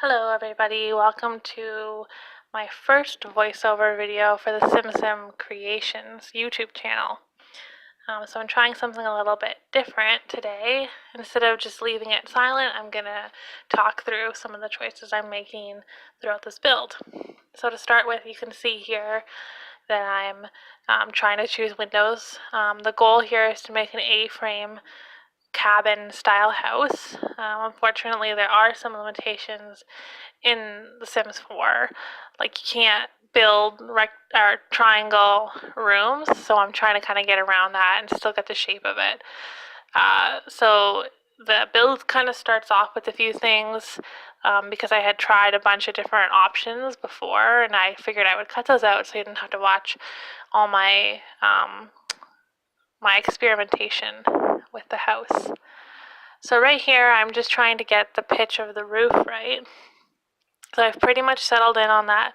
Hello everybody, welcome to my first voiceover video for the SimSim Creations YouTube channel. So I'm trying something a little bit different today. Instead of just leaving it silent, I'm going to talk through some of the choices I'm making throughout this build. So to start with, you can see here that I'm trying to choose windows. The goal here is to make an A-frame cabin style house. Unfortunately, there are some limitations in The Sims 4. Like, you can't build triangle rooms, so I'm trying to kind of get around that and still get the shape of it. So the build kind of starts off with a few things because I had tried a bunch of different options before, and I figured I would cut those out so you didn't have to watch all my my experimentation with the house. So right here, I'm just trying to get the pitch of the roof right. So I've pretty much settled in on that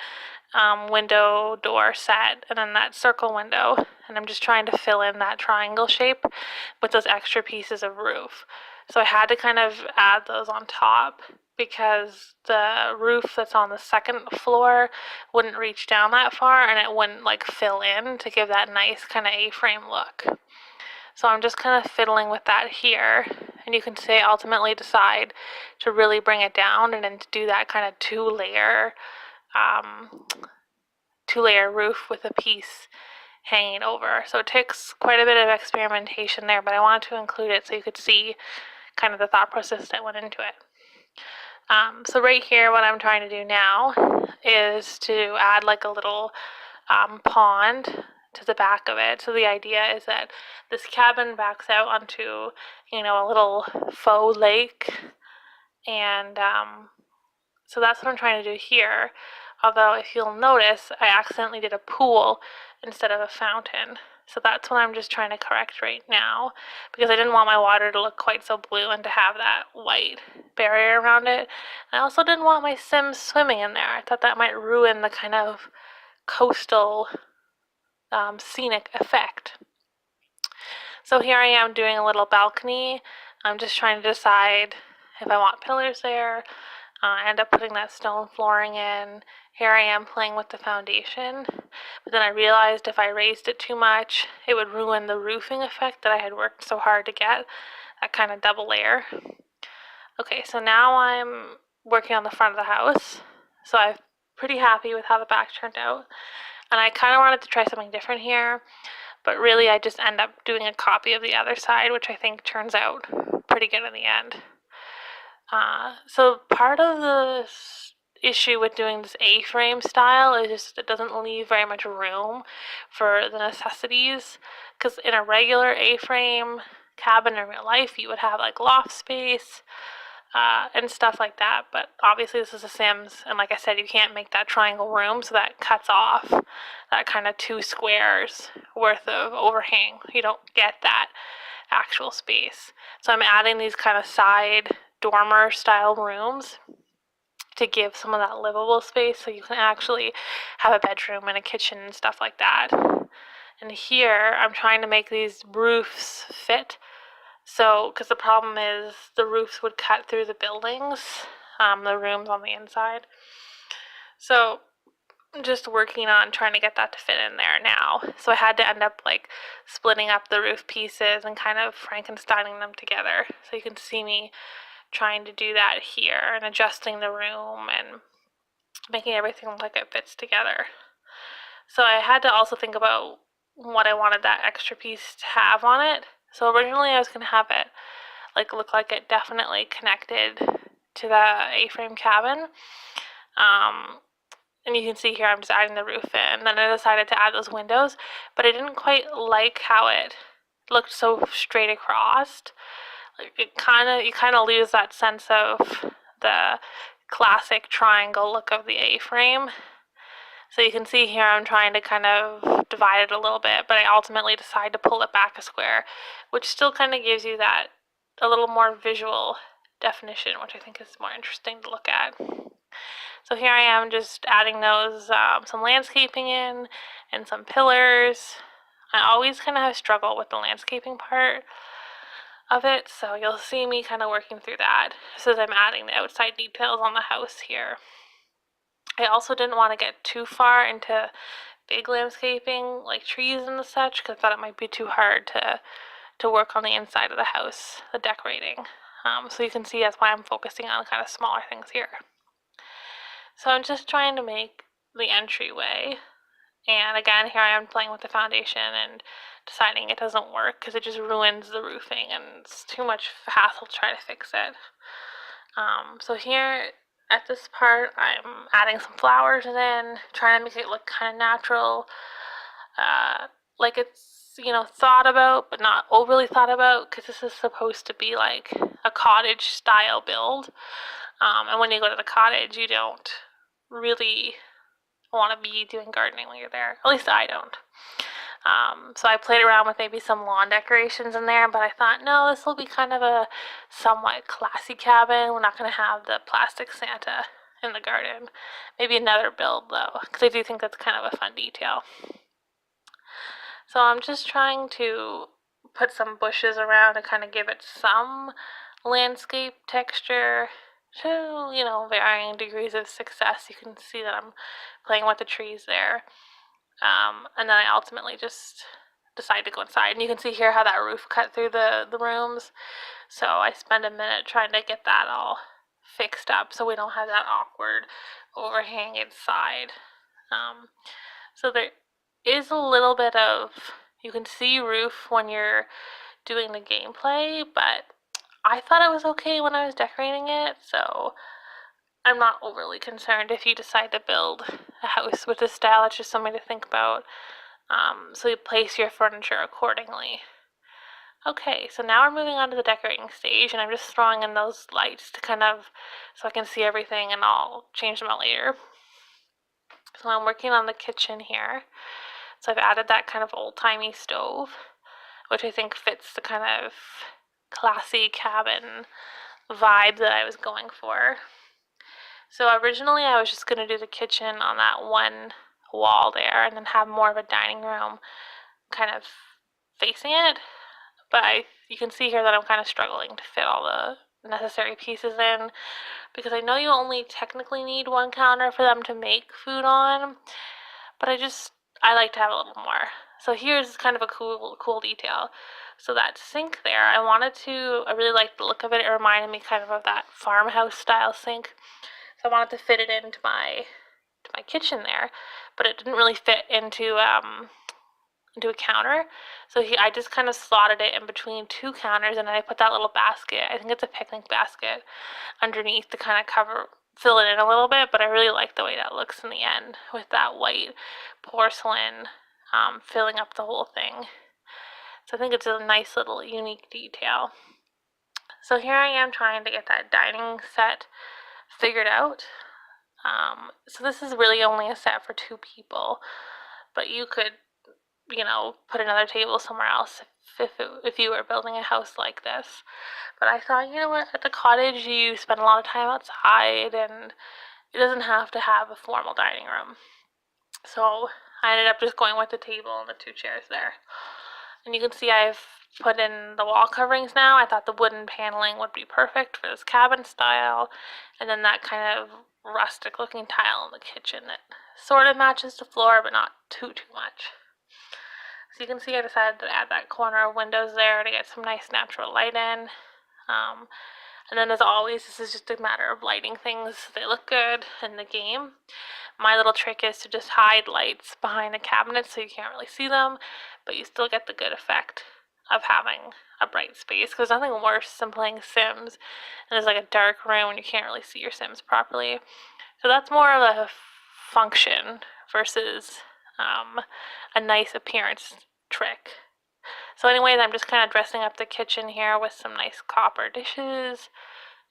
window door set and then that circle window, and I'm just trying to fill in that triangle shape with those extra pieces of roof. So I had to kind of add those on top because the roof that's on the second floor wouldn't reach down that far and it wouldn't like fill in to give that nice kind of A-frame look. So I'm just kind of fiddling with that here, and you can say ultimately decide to really bring it down and then to do that kind of two-layer roof with a piece hanging over. So it takes quite a bit of experimentation there, but I wanted to include it so you could see kind of the thought process that went into it. So right here, what I'm trying to do now is to add like a little pond to the back of it. So the idea is that this cabin backs out onto, a little faux lake, and so that's what I'm trying to do here. Although if you'll notice, I accidentally did a pool instead of a fountain. So that's what I'm just trying to correct right now, because I didn't want my water to look quite so blue and to have that white barrier around it. I also didn't want my Sims swimming in there. I thought that might ruin the kind of coastal scenic effect. So here I am doing a little balcony. I'm just trying to decide if I want pillars there. I end up putting that stone flooring in. Here I am playing with the foundation, but then I realized if I raised it too much, it would ruin the roofing effect that I had worked so hard to get, that kind of double layer. Okay, so now I'm working on the front of the house. So I'm pretty happy with how the back turned out. And I kind of wanted to try something different here, but really I just end up doing a copy of the other side, which I think turns out pretty good in the end. So part of the issue with doing this A-frame style is just it doesn't leave very much room for the necessities, because in a regular A-frame cabin in real life you would have like loft space and stuff like that, but obviously this is a Sims, and like I said, you can't make that triangle room, so that cuts off that kind of 2 squares worth of overhang. You don't get that actual space. So I'm adding these kind of side dormer style rooms to give some of that livable space, so you can actually have a bedroom and a kitchen and stuff like that. And here I'm trying to make these roofs fit. So, because the problem is the roofs would cut through the buildings, the rooms on the inside. So I'm just working on trying to get that to fit in there now. So I had to end up like splitting up the roof pieces and kind of Frankensteining them together. So you can see me trying to do that here and adjusting the room and making everything look like it fits together. So I had to also think about what I wanted that extra piece to have on it. So originally I was going to have it like look like it definitely connected to the A-frame cabin. And you can see here I'm just adding the roof in. Then I decided to add those windows, but I didn't quite like how it looked so straight across. Like you kind of lose that sense of the classic triangle look of the A-frame. So you can see here I'm trying to kind of divide it a little bit, but I ultimately decide to pull it back a square, which still kind of gives you that a little more visual definition, which I think is more interesting to look at. So here I am just adding those, some landscaping in and some pillars. I always kind of have struggle with the landscaping part. of it, so you'll see me kind of working through that as I'm adding the outside details on the house here. I also didn't want to get too far into big landscaping like trees and such, because I thought it might be too hard to work on the inside of the house, the decorating. So you can see that's why I'm focusing on kind of smaller things here. So I'm just trying to make the entryway, and again here I am playing with the foundation and deciding it doesn't work because it just ruins the roofing and it's too much hassle to try to fix it. So here at this part I'm adding some flowers in, trying to make it look kind of natural, like it's, you know, thought about but not overly thought about, because this is supposed to be like a cottage style build. And when you go to the cottage, you don't really want to be doing gardening when you're there. At least I don't. So I played around with maybe some lawn decorations in there, but I thought, no, this will be kind of a somewhat classy cabin. We're not going to have the plastic Santa in the garden. Maybe another build, though, because I do think that's kind of a fun detail. So I'm just trying to put some bushes around to kind of give it some landscape texture to, you know, varying degrees of success. You can see that I'm playing with the trees there. And then I ultimately just decided to go inside. And you can see here how that roof cut through the rooms. So I spent a minute trying to get that all fixed up so we don't have that awkward overhang inside. So there is a little bit of, you can see roof when you're doing the gameplay, but I thought it was okay when I was decorating it, so I'm not overly concerned if you decide to build a house with this style. It's just something to think about. So you place your furniture accordingly. Okay, so now we're moving on to the decorating stage, and I'm just throwing in those lights to kind of, so I can see everything, and I'll change them out later. So I'm working on the kitchen here. So I've added that kind of old-timey stove, which I think fits the kind of classy cabin vibe that I was going for. So originally I was just going to do the kitchen on that one wall there and then have more of a dining room kind of facing it. But you can see here that I'm kind of struggling to fit all the necessary pieces in, because I know you only technically need one counter for them to make food on, but I like to have a little more. So here's kind of a cool detail. So that sink there, I really liked the look of it. It reminded me kind of that farmhouse style sink. So I wanted to fit it into my kitchen there, but it didn't really fit into a counter. So I just kind of slotted it in between two counters, and then I put that little basket, I think it's a picnic basket, underneath to kind of fill it in a little bit, but I really like the way that looks in the end with that white porcelain filling up the whole thing. So I think it's a nice little unique detail. So here I am trying to get that dining set figured out. So this is really only a set for 2 people, but you could, you know, put another table somewhere else if you were building a house like this. But I thought, you know what, at the cottage you spend a lot of time outside and it doesn't have to have a formal dining room. So I ended up just going with the table and the 2 chairs there. And you can see I've put in the wall coverings now. I thought the wooden paneling would be perfect for this cabin style. And then that kind of rustic looking tile in the kitchen that sort of matches the floor but not too much. So you can see I decided to add that corner of windows there to get some nice natural light in. And then as always, this is just a matter of lighting things so they look good in the game. My little trick is to just hide lights behind the cabinets so you can't really see them, but you still get the good effect of having a bright space, because there's nothing worse than playing Sims and there's like a dark room and you can't really see your Sims properly. So that's more of a function versus a nice appearance trick. So anyways, I'm just kind of dressing up the kitchen here with some nice copper dishes.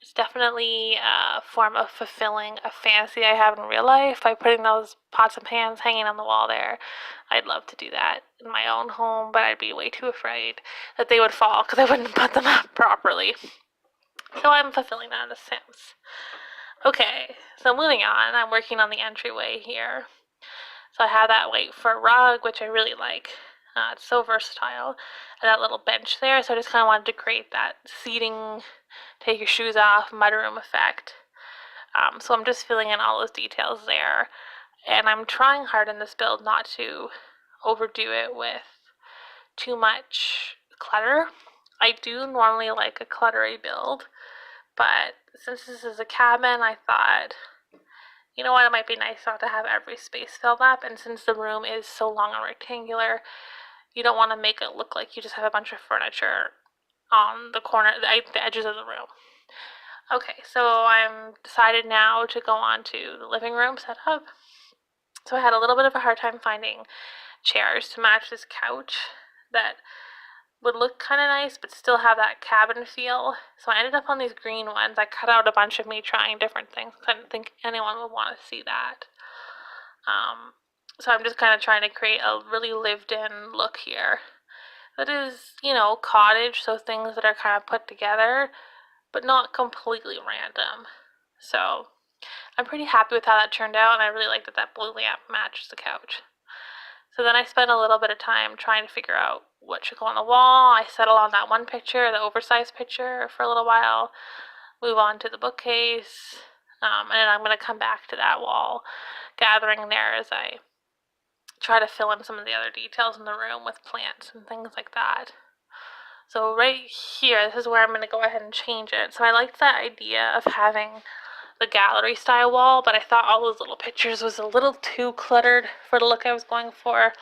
It's definitely a form of fulfilling a fantasy I have in real life by putting those pots and pans hanging on the wall there. I'd love to do that in my own home, but I'd be way too afraid that they would fall because I wouldn't put them up properly. So I'm fulfilling that in The Sims. Okay, so moving on, I'm working on the entryway here. So I have that white fur rug, which I really like. It's so versatile. And that little bench there, so I just kind of wanted to create that seating, take your shoes off, mudroom effect. So I'm just filling in all those details there. And I'm trying hard in this build not to overdo it with too much clutter. I do normally like a cluttery build, but since this is a cabin, I thought, you know what, it might be nice not to have every space filled up, and since the room is so long and rectangular, you don't want to make it look like you just have a bunch of furniture on the edges of the room. Okay, so I'm decided now to go on to the living room setup. So I had a little bit of a hard time finding chairs to match this couch that would look kind of nice but still have that cabin feel. So I ended up on these green ones. I cut out a bunch of me trying different things. I didn't think anyone would want to see that. So I'm just kind of trying to create a really lived-in look here. That is, cottage, so things that are kind of put together, but not completely random. So I'm pretty happy with how that turned out, and I really like that blue lamp matches the couch. So then I spent a little bit of time trying to figure out what should go on the wall. I settled on that one picture, the oversized picture, for a little while. Move on to the bookcase. And then I'm going to come back to that wall gathering there as I try to fill in some of the other details in the room with plants and things like that. So right here, this is where I'm going to go ahead and change it. So I liked that idea of having the gallery style wall, but I thought all those little pictures was a little too cluttered for the look I was going for.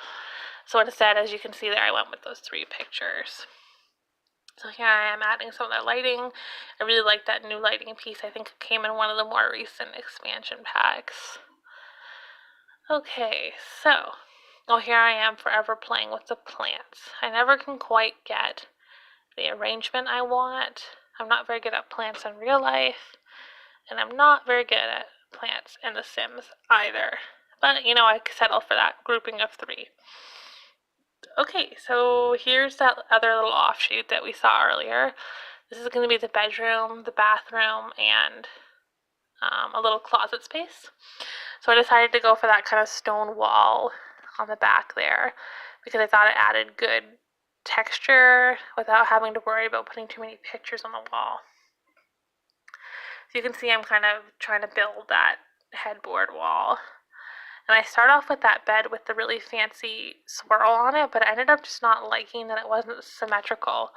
So instead, as you can see there, I went with those 3 pictures. So here I am adding some of that lighting. I really like that new lighting piece. I think it came in one of the more recent expansion packs. Okay, so here I am forever playing with the plants. I never can quite get the arrangement I want. I'm not very good at plants in real life, and I'm not very good at plants in The Sims either. But, I settle for that grouping of 3. Okay, so here's that other little offshoot that we saw earlier. This is going to be the bedroom, the bathroom, and a little closet space. So I decided to go for that kind of stone wall on the back there because I thought it added good texture without having to worry about putting too many pictures on the wall. So you can see I'm kind of trying to build that headboard wall. And I start off with that bed with the really fancy swirl on it, but I ended up just not liking that it wasn't symmetrical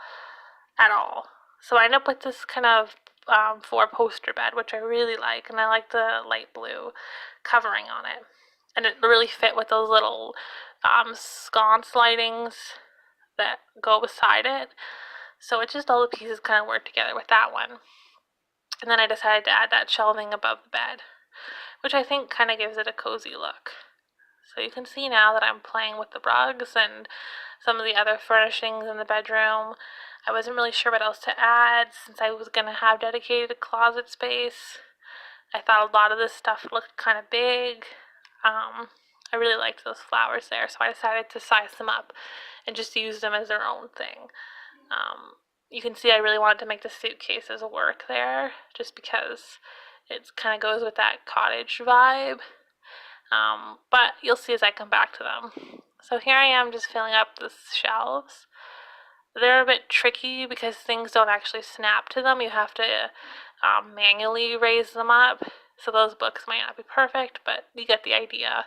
at all. So I end up with this kind of 4-poster bed, which I really like, and I like the light blue covering on it. And it really fit with those little sconce lightings that go beside it. So it's just all the pieces kind of work together with that one. And then I decided to add that shelving above the bed, which I think kind of gives it a cozy look. So you can see now that I'm playing with the rugs and some of the other furnishings in the bedroom. I wasn't really sure what else to add since I was going to have dedicated closet space. I thought a lot of this stuff looked kind of big. I really liked those flowers there, so I decided to size them up and just use them as their own thing. You can see I really wanted to make the suitcases work there, just because it kind of goes with that cottage vibe. But you'll see as I come back to them. So here I am just filling up the shelves. They're a bit tricky because things don't actually snap to them. You have to manually raise them up. So those books might not be perfect, but you get the idea.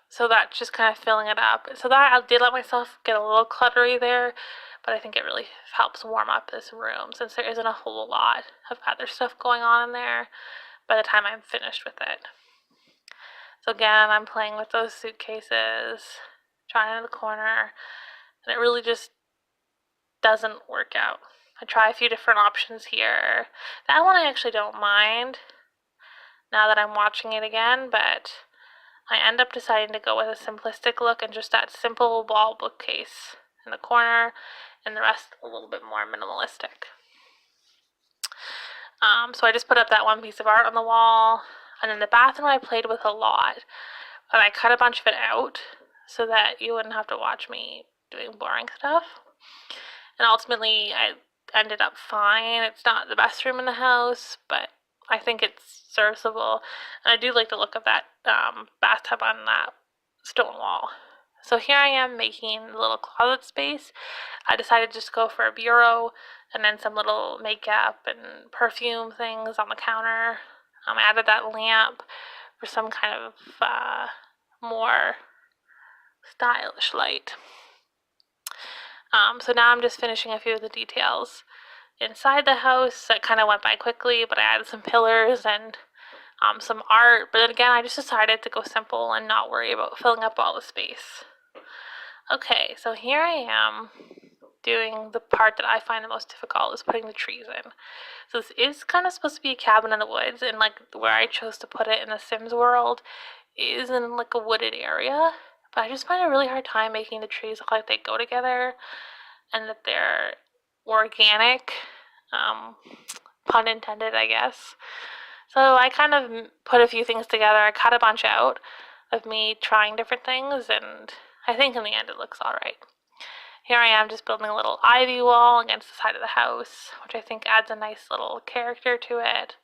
So that's just kind of filling it up. So that I did let myself get a little cluttery there, but I think it really helps warm up this room since there isn't a whole lot of other stuff going on in there by the time I'm finished with it. So again, I'm playing with those suitcases, trying in the corner, and it really just doesn't work out. I try a few different options here. That one I actually don't mind now that I'm watching it again, but I end up deciding to go with a simplistic look and just that simple wall bookcase in the corner, and the rest a little bit more minimalistic. So I just put up that one piece of art on the wall, and then the bathroom I played with a lot, and I cut a bunch of it out so that you wouldn't have to watch me doing boring stuff. And ultimately, I ended up fine. It's not the best room in the house, but I think it's serviceable. And I do like the look of that bathtub on that stone wall. So here I am making a little closet space. I decided just to go for a bureau and then some little makeup and perfume things on the counter. I added that lamp for some kind of more stylish light. So now I'm just finishing a few of the details inside the house. That kind of went by quickly, but I added some pillars and some art. But then again, I just decided to go simple and not worry about filling up all the space. Okay, so here I am doing the part that I find the most difficult, is putting the trees in. So this is kind of supposed to be a cabin in the woods, and like where I chose to put it in the Sims world is in like a wooded area. But I just find a really hard time making the trees look like they go together and that they're organic. Pun intended, I guess. So I kind of put a few things together. I cut a bunch out of me trying different things, and I think in the end it looks alright. Here I am just building a little ivy wall against the side of the house, which I think adds a nice little character to it.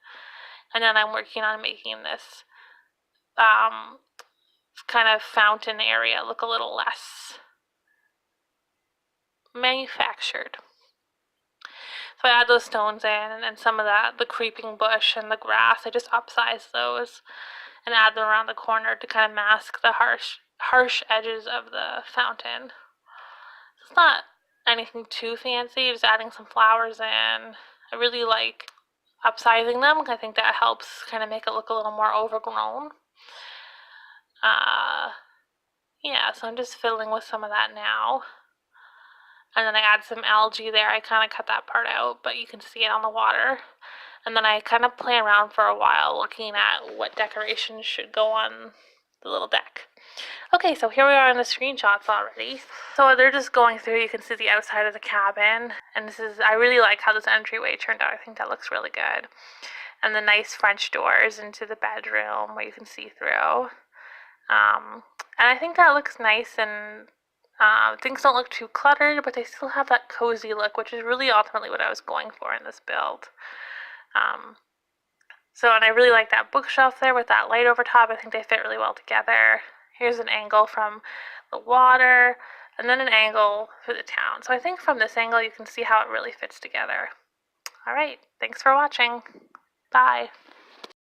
And then I'm working on making this kind of fountain area look a little less manufactured. So I add those stones in, and then some of the creeping bush and the grass, I just upsize those and add them around the corner to kind of mask the harsh edges of the fountain. It's not anything too fancy, just adding some flowers in. I really like upsizing them. I think that helps kind of make it look a little more overgrown. Yeah, so I'm just fiddling with some of that now. And then I add some algae there. I kind of cut that part out, but you can see it on the water. And then I kind of play around for a while looking at what decorations should go on the little deck. Okay, so here we are in the screenshots already. So they're just going through, you can see the outside of the cabin. And I really like how this entryway turned out. I think that looks really good. And the nice French doors into the bedroom where you can see through. And I think that looks nice, and things don't look too cluttered, but they still have that cozy look, which is really ultimately what I was going for in this build. And I really like that bookshelf there with that light over top. I think they fit really well together. Here's an angle from the water, and then an angle for the town. So I think from this angle you can see how it really fits together. Alright, thanks for watching. Bye.